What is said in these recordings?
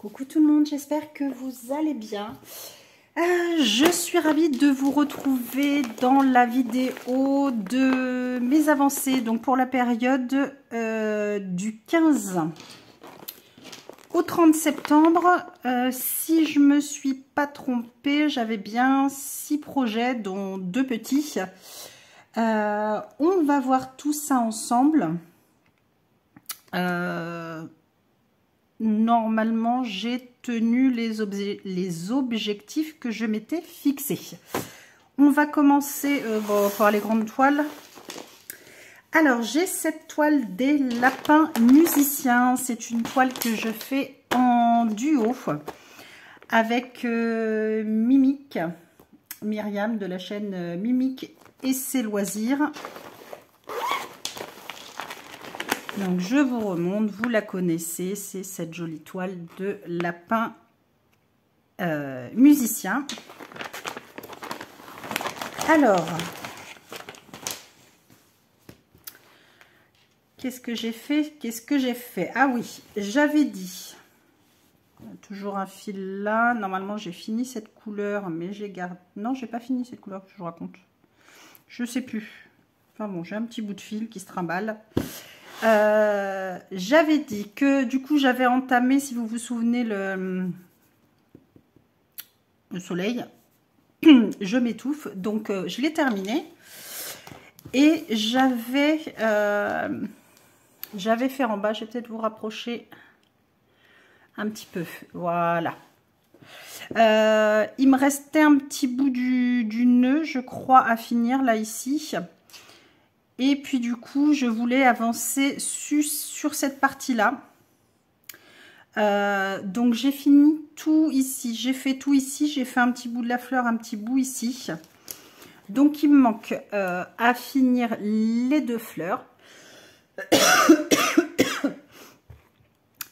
Coucou tout le monde, j'espère que vous allez bien. Je suis ravie de vous retrouver dans la vidéo de mes avancées, donc pour la période du 15 au 30 septembre. Si je me suis pas trompée, j'avais bien 6 projets, dont 2 petits. On va voir tout ça ensemble. Normalement, j'ai tenu les objectifs que je m'étais fixés. On va commencer par les grandes toiles. Alors, j'ai cette toile des lapins musiciens. C'est une toile que je fais en duo avec Mimic, Myriam de la chaîne Mimic et ses loisirs. Donc je vous remonte, vous la connaissez, c'est cette jolie toile de lapin musicien. Alors, qu'est-ce que j'ai fait? Ah oui, j'avais dit, toujours un fil là, normalement j'ai fini cette couleur, mais j'ai gardé, non j'ai pas fini cette couleur que je vous raconte, je sais plus, enfin bon j'ai un petit bout de fil qui se trimballe. J'avais dit que du coup j'avais entamé, si vous vous souvenez, le soleil. Je m'étouffe, donc je l'ai terminé. Et j'avais fait en bas, je vais peut-être vous rapprocher un petit peu, voilà. Il me restait un petit bout du nœud, je crois, à finir là ici. Et puis du coup, je voulais avancer sur cette partie-là. Donc j'ai fini tout ici. J'ai fait tout ici. J'ai fait un petit bout de la fleur, un petit bout ici. Donc il me manque à finir les 2 fleurs.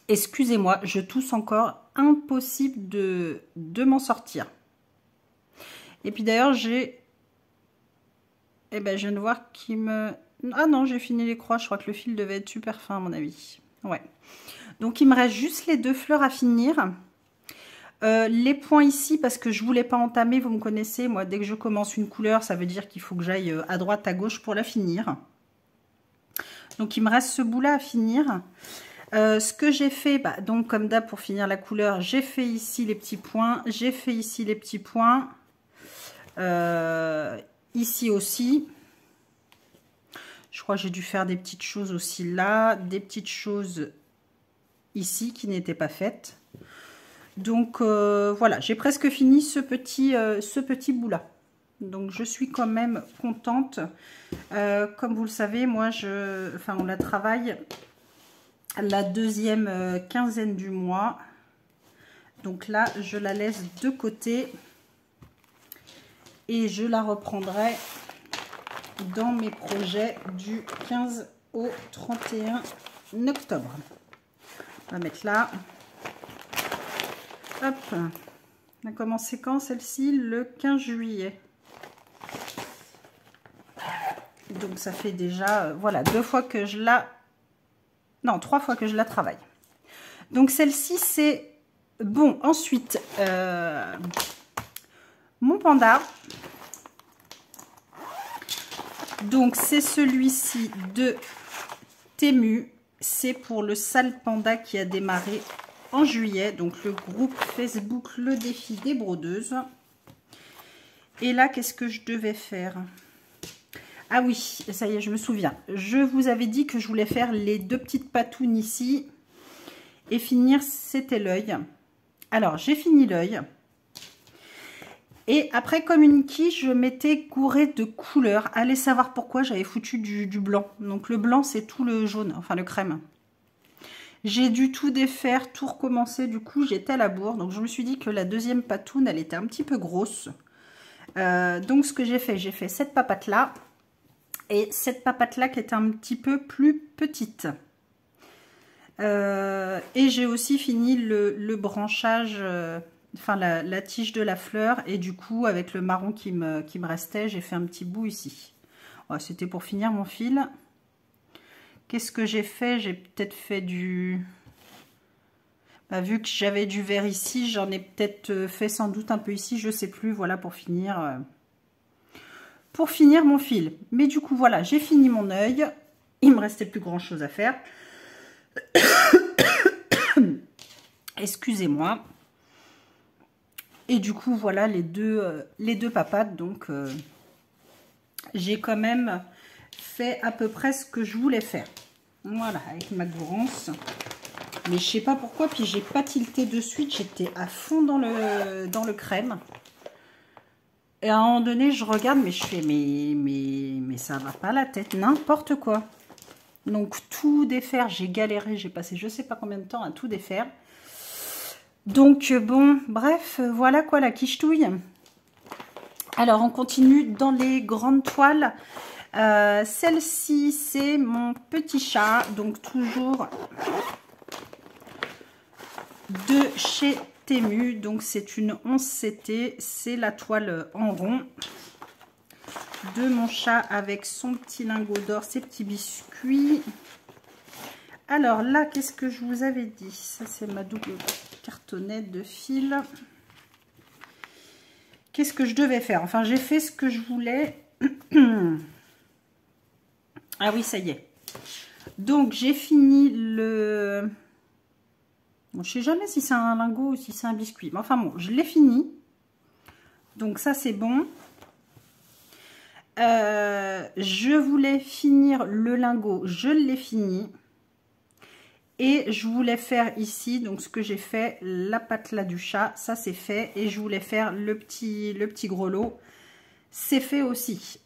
Excusez-moi, je tousse encore. Impossible de m'en sortir. Et puis d'ailleurs, j'ai... Eh ben, je viens de voir qu'il me... Ah non, j'ai fini les croix. Je crois que le fil devait être super fin, à mon avis. Ouais. Donc, il me reste juste les 2 fleurs à finir. Les points ici, parce que je voulais pas entamer, vous me connaissez. Moi, dès que je commence une couleur, ça veut dire qu'il faut que j'aille à droite, à gauche pour la finir. Donc, il me reste ce bout-là à finir. Ce que j'ai fait, donc comme d'hab, pour finir la couleur, j'ai fait ici les petits points. J'ai fait ici les petits points. Ici aussi, je crois que j'ai dû faire des petites choses aussi là, des petites choses ici qui n'étaient pas faites. Donc voilà, j'ai presque fini ce petit bout là. Donc je suis quand même contente. Comme vous le savez, moi on la travaille la 2e quinzaine du mois. Donc là, je la laisse de côté. Et je la reprendrai dans mes projets du 15 au 31 octobre. On va mettre là. Hop. On a commencé quand celle-ci? Le 15 juillet. Donc ça fait déjà, voilà, 2 fois que je la... Non, 3 fois que je la travaille. Donc celle-ci, c'est... Bon, ensuite, mon panda... Donc c'est celui-ci de Temu, c'est pour le sale panda qui a démarré en juillet, donc le groupe Facebook Le Défi des Brodeuses. Et là, qu'est-ce que je devais faire? Ah oui, ça y est, je me souviens. Je vous avais dit que je voulais faire les 2 petites patounes ici et finir, c'était l'œil. Alors, j'ai fini l'œil. Et après, comme une quiche, je m'étais gourée de couleurs. Allez savoir pourquoi j'avais foutu du blanc. Donc le blanc, c'est tout le jaune, enfin le crème. J'ai dû tout défaire, tout recommencer. Du coup, j'étais à la bourre. Donc je me suis dit que la 2e patoune, elle était un petit peu grosse. Donc ce que j'ai fait cette papate-là. Et cette papate-là qui était un petit peu plus petite. Et j'ai aussi fini le branchage... Enfin la tige de la fleur, et du coup avec le marron qui me restait, j'ai fait un petit bout ici. Oh, c'était pour finir mon fil. Qu'est-ce que j'ai fait? J'ai peut-être fait du... Vu que j'avais du vert ici, j'en ai peut-être fait sans doute un peu ici, je sais plus, voilà, pour finir mon fil. Mais du coup, voilà, j'ai fini mon œil. Il me restait plus grand chose à faire. Excusez-moi. Et du coup, voilà les deux papates. Donc, j'ai quand même fait à peu près ce que je voulais faire. Voilà, avec ma gourance. Mais je sais pas pourquoi, puis j'ai pas tilté de suite. J'étais à fond dans le crème. Et à un moment donné, je regarde, mais je fais, mais ça va pas la tête, n'importe quoi. Donc, tout défaire, j'ai galéré, j'ai passé je sais pas combien de temps à tout défaire. Donc, bon, bref, voilà quoi la quiche-touille. Alors, on continue dans les grandes toiles. Celle-ci, c'est mon petit chat, donc toujours de chez Temu. Donc, c'est une 11CT, c'est la toile en rond de mon chat avec son petit lingot d'or, ses petits biscuits. Alors là, qu'est-ce que je vous avais dit? Ça, c'est ma double cartonnette de fil. Qu'est-ce que je devais faire? Enfin, j'ai fait ce que je voulais. Ah oui, ça y est. Donc, j'ai fini le... Bon, je ne sais jamais si c'est un lingot ou si c'est un biscuit. Mais enfin bon, je l'ai fini. Donc ça, c'est bon. Je voulais finir le lingot. Je l'ai fini. Et je voulais faire ici, donc ce que j'ai fait, la patelin du chat, ça c'est fait. Et je voulais faire le petit grelot, c'est fait aussi.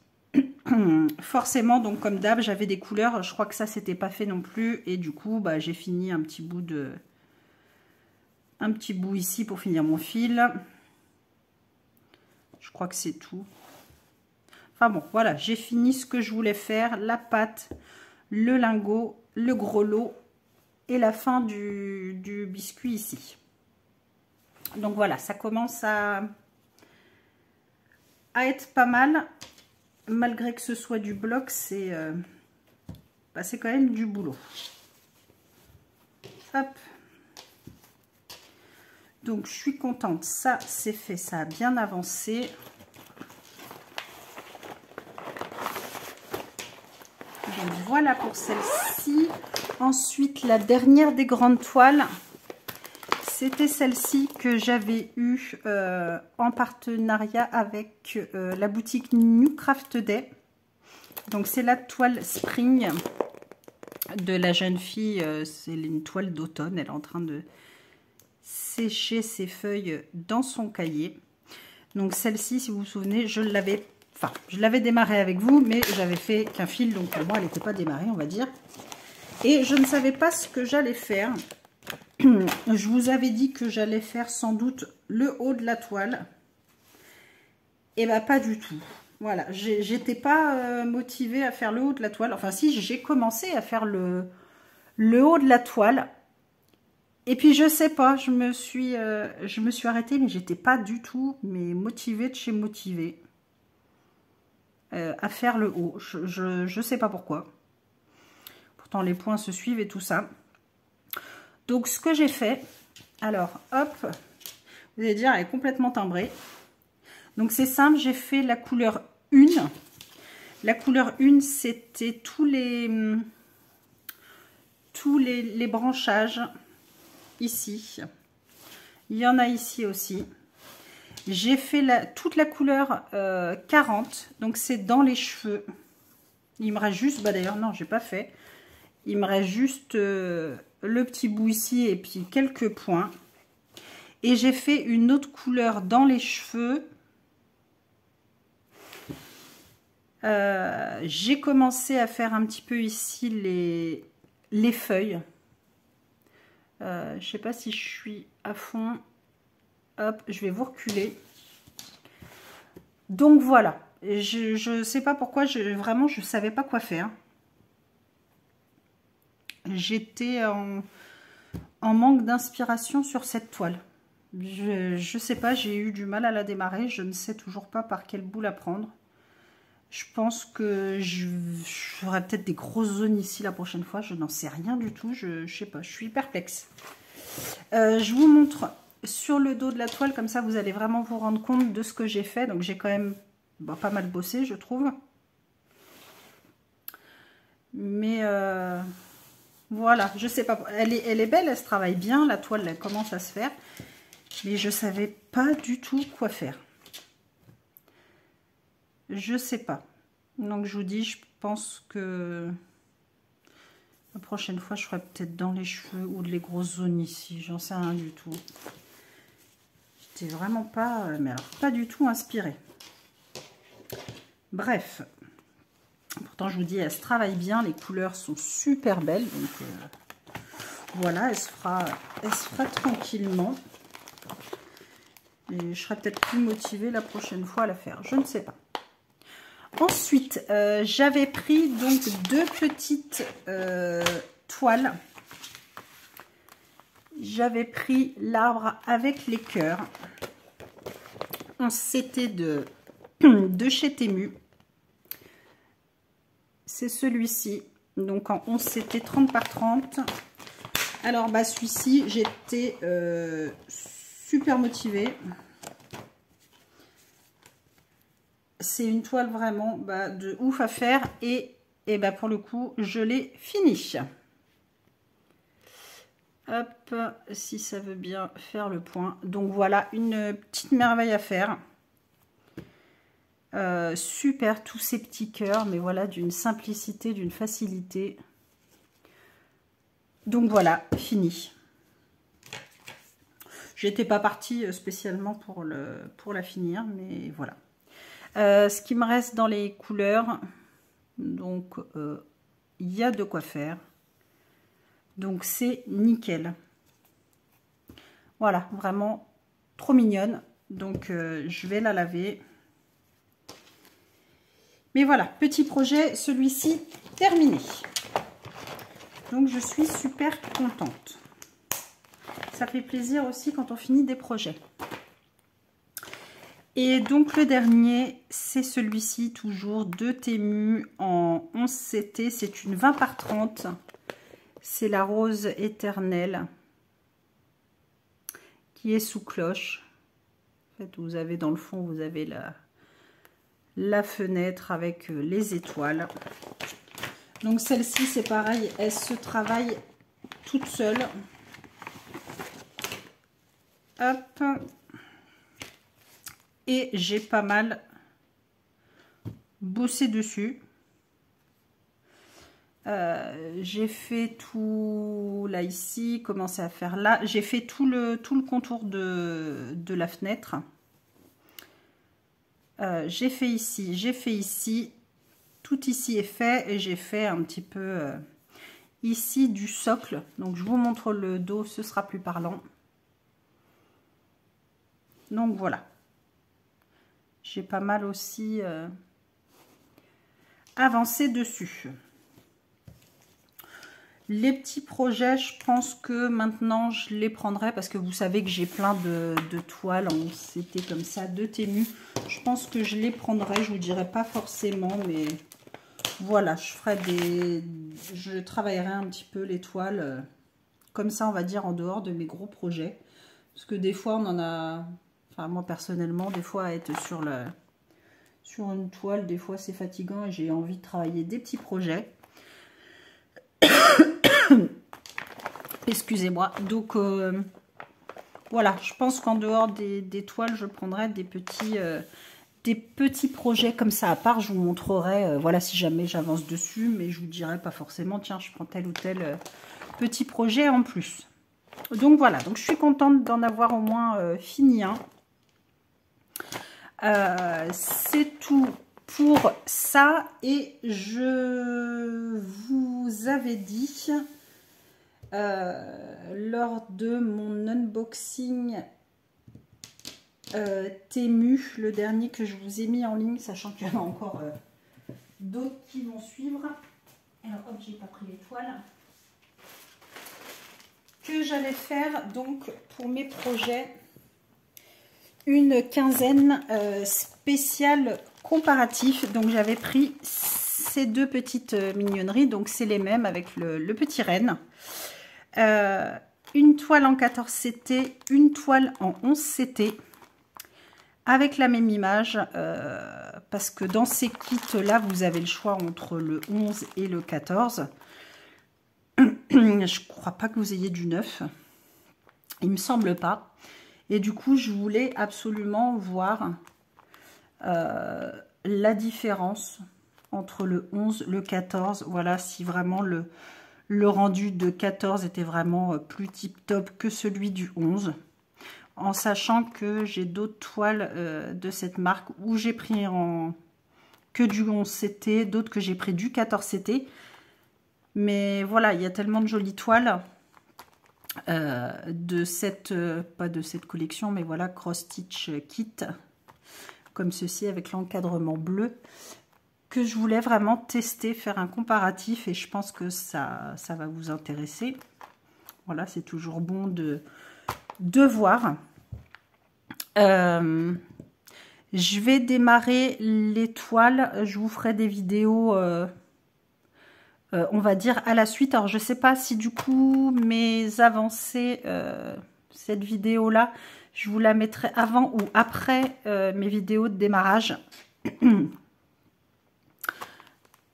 Forcément, donc comme d'hab, j'avais des couleurs, je crois que ça c'était pas fait non plus. Et du coup, bah, j'ai fini un petit bout ici pour finir mon fil. Je crois que c'est tout. Enfin bon, voilà, j'ai fini ce que je voulais faire, la pâte, le lingot, le grelot. Et la fin du biscuit ici. Donc voilà, ça commence à être pas mal. Malgré que ce soit du bloc, c'est quand même du boulot. Hop. Donc je suis contente, ça c'est fait, ça a bien avancé. Donc voilà pour celle-ci. Ensuite, la dernière des grandes toiles, c'était celle-ci que j'avais eue en partenariat avec la boutique New Craft Day. Donc c'est la toile Spring de la jeune fille. C'est une toile d'automne. Elle est en train de sécher ses feuilles dans son cahier. Donc celle-ci, si vous vous souvenez, je l'avais démarrée avec vous, mais j'avais fait qu'un fil. Donc pour moi, elle n'était pas démarrée, on va dire. Et je ne savais pas ce que j'allais faire. Je vous avais dit que j'allais faire sans doute le haut de la toile. Et bien pas du tout. Voilà, j'étais pas motivée à faire le haut de la toile. Enfin si, j'ai commencé à faire le haut de la toile. Et puis je sais pas, je me suis arrêtée, mais j'étais pas du tout motivée de chez motivée à faire le haut. Je sais pas pourquoi. Les points se suivent et tout ça. Donc ce que j'ai fait, alors hop, vous allez dire elle est complètement timbrée. Donc c'est simple, j'ai fait la couleur 1. La couleur 1, c'était tous les branchages ici. Il y en a ici aussi. J'ai fait toute la couleur 40, donc c'est dans les cheveux. Il me reste juste, bah d'ailleurs non, j'ai pas fait. Il me reste juste le petit bout ici et puis quelques points. Et j'ai fait une autre couleur dans les cheveux. J'ai commencé à faire un petit peu ici les feuilles. Je ne sais pas si je suis à fond. Hop, je vais vous reculer. Donc voilà. Je ne sais pas pourquoi, vraiment je ne savais pas quoi faire. J'étais en manque d'inspiration sur cette toile. Je sais pas, j'ai eu du mal à la démarrer. Je ne sais toujours pas par quel bout la prendre. Je pense que je ferai peut-être des grosses zones ici la prochaine fois. Je n'en sais rien du tout. Je sais pas, je suis perplexe. Je vous montre sur le dos de la toile, comme ça vous allez vraiment vous rendre compte de ce que j'ai fait. Donc j'ai quand même pas mal bossé, je trouve. Mais voilà, je sais pas, elle est belle, elle se travaille bien, la toile elle commence à se faire. Mais je savais pas du tout quoi faire. Je sais pas. Donc je vous dis, je pense que la prochaine fois je ferai peut-être dans les cheveux ou les grosses zones ici, j'en sais rien du tout. J'étais vraiment pas, mais alors pas du tout inspirée. Bref, pourtant je vous dis, elle se travaille bien, les couleurs sont super belles, donc voilà, elle se fera tranquillement. Et je serai peut-être plus motivée la prochaine fois à la faire, je ne sais pas. Ensuite, j'avais pris donc 2 petites toiles. J'avais pris l'arbre avec les cœurs. C'était de chez Temu. C'est celui-ci. Donc en 11, c'était 30 par 30. Alors, bah, celui-ci, j'étais super motivée. C'est une toile vraiment de ouf à faire. Et pour le coup, je l'ai fini. Hop, si ça veut bien faire le point. Donc voilà, une petite merveille à faire. Super, tous ces petits cœurs, mais voilà, d'une simplicité, d'une facilité. Donc voilà, fini. J'étais pas partie spécialement pour la finir, mais voilà. Ce qui me reste dans les couleurs, donc il y a de quoi faire. Donc c'est nickel. Voilà, vraiment trop mignonne. Donc je vais la laver. Mais voilà, petit projet, celui-ci terminé. Donc je suis super contente. Ça fait plaisir aussi quand on finit des projets. Et donc le dernier, c'est celui-ci, toujours de Temu en 11 CT. C'est une 20 par 30. C'est la rose éternelle qui est sous cloche. En fait, vous avez dans le fond, vous avez la fenêtre avec les étoiles. Donc celle-ci, c'est pareil, elle se travaille toute seule. Hop. Et j'ai pas mal bossé dessus. J'ai fait tout là ici, commencé à faire là. J'ai fait tout le contour de la fenêtre. J'ai fait ici. Tout ici est fait et j'ai fait un petit peu ici du socle. Donc je vous montre le dos, ce sera plus parlant. Donc voilà. J'ai pas mal aussi avancé dessus. Les petits projets, je pense que maintenant je les prendrai parce que vous savez que j'ai plein de toiles en CT comme ça, de Temu. Je pense que je les prendrai, je vous dirai pas forcément, mais voilà, je travaillerai un petit peu les toiles comme ça, on va dire, en dehors de mes gros projets. Parce que des fois, on en a, enfin moi personnellement, des fois à être sur une toile, des fois c'est fatigant et j'ai envie de travailler des petits projets. Excusez-moi. Donc voilà, je pense qu'en dehors des toiles, je prendrai des petits projets comme ça à part. Je vous montrerai, voilà, si jamais j'avance dessus, mais je vous dirai pas forcément, tiens, je prends tel ou tel petit projet en plus. Donc voilà, donc je suis contente d'en avoir au moins fini un. C'est tout pour ça, et je vous avais dit lors de mon unboxing Temu, le dernier que je vous ai mis en ligne, sachant qu'il y en a encore d'autres qui vont suivre. Alors hop, j'ai pas pris les toiles. Que j'allais faire donc pour mes projets une quinzaine spéciale comparatif. Donc j'avais pris ces 2 petites mignonneries, donc c'est les mêmes avec le petit renne. une toile en 14 CT, une toile en 11 CT, avec la même image, parce que dans ces kits-là, vous avez le choix entre le 11 et le 14. Je crois pas que vous ayez du 9. Il me semble pas. Et du coup, je voulais absolument voir la différence entre le 11 et le 14. Voilà, si vraiment le rendu de 14 était vraiment plus tip-top que celui du 11. En sachant que j'ai d'autres toiles de cette marque où j'ai pris que du 11 CT, d'autres que j'ai pris du 14 CT. Mais voilà, il y a tellement de jolies toiles de cette, pas de cette collection, mais voilà, Cross Stitch Kit, comme ceci avec l'encadrement bleu, que je voulais vraiment tester, faire un comparatif, et je pense que ça va vous intéresser. Voilà, c'est toujours bon de voir. Je vais démarrer les toiles, je vous ferai des vidéos... on va dire à la suite. Alors je sais pas si du coup mes avancées, cette vidéo là, je vous la mettrai avant ou après mes vidéos de démarrage.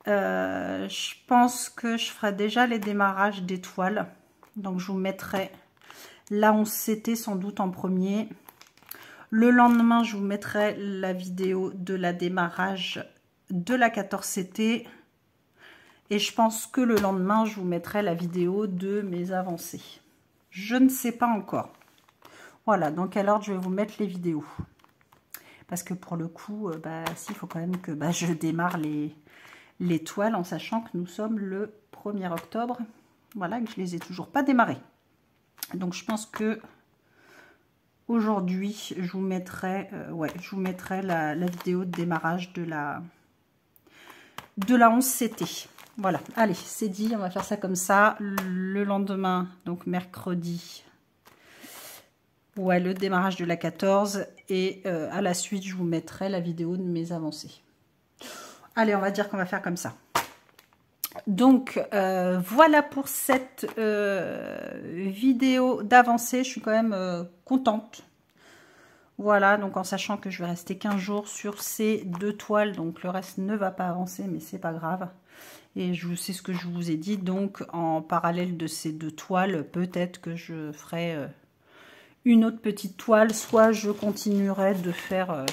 Je pense que je ferai déjà les démarrages des toiles, donc je vous mettrai la 11 CT sans doute en premier. Le lendemain je vous mettrai la vidéo de la démarrage de la 14 CT. Et je pense que le lendemain, je vous mettrai la vidéo de mes avancées. Je ne sais pas encore. Voilà, dans quel ordre je vais vous mettre les vidéos. Parce que pour le coup, il faut quand même que je démarre les toiles en sachant que nous sommes le 1er octobre. Voilà, que je ne les ai toujours pas démarrées. Donc je pense que aujourd'hui, je vous mettrai, la vidéo de démarrage de la 11 CT. Voilà, allez, c'est dit, on va faire ça comme ça. Le lendemain, donc mercredi, ouais, le démarrage de la 14. Et à la suite, je vous mettrai la vidéo de mes avancées. Allez, on va dire qu'on va faire comme ça. Donc, voilà pour cette vidéo d'avancée. Je suis quand même contente. Voilà, donc en sachant que je vais rester 15 jours sur ces 2 toiles. Donc, le reste ne va pas avancer, mais c'est pas grave. Et c'est ce que je vous ai dit, donc en parallèle de ces 2 toiles, peut-être que je ferai une autre petite toile, soit je continuerai de faire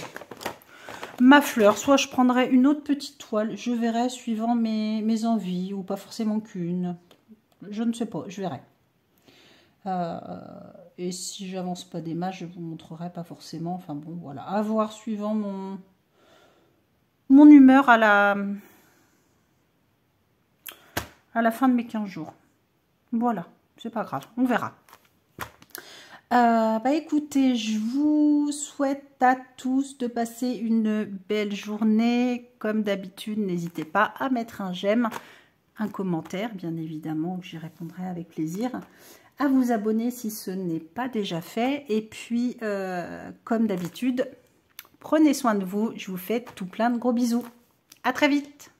ma fleur, soit je prendrai une autre petite toile, je verrai suivant mes envies, ou pas forcément qu'une, je ne sais pas, je verrai. Et si j'avance pas des masses, je vous montrerai pas forcément, enfin bon, voilà, à voir suivant mon humeur à la fin de mes 15 jours. Voilà, c'est pas grave, on verra. Écoutez, je vous souhaite à tous de passer une belle journée. Comme d'habitude, n'hésitez pas à mettre un j'aime, un commentaire, bien évidemment, j'y répondrai avec plaisir. À vous abonner si ce n'est pas déjà fait. Et puis, comme d'habitude, prenez soin de vous. Je vous fais tout plein de gros bisous. À très vite.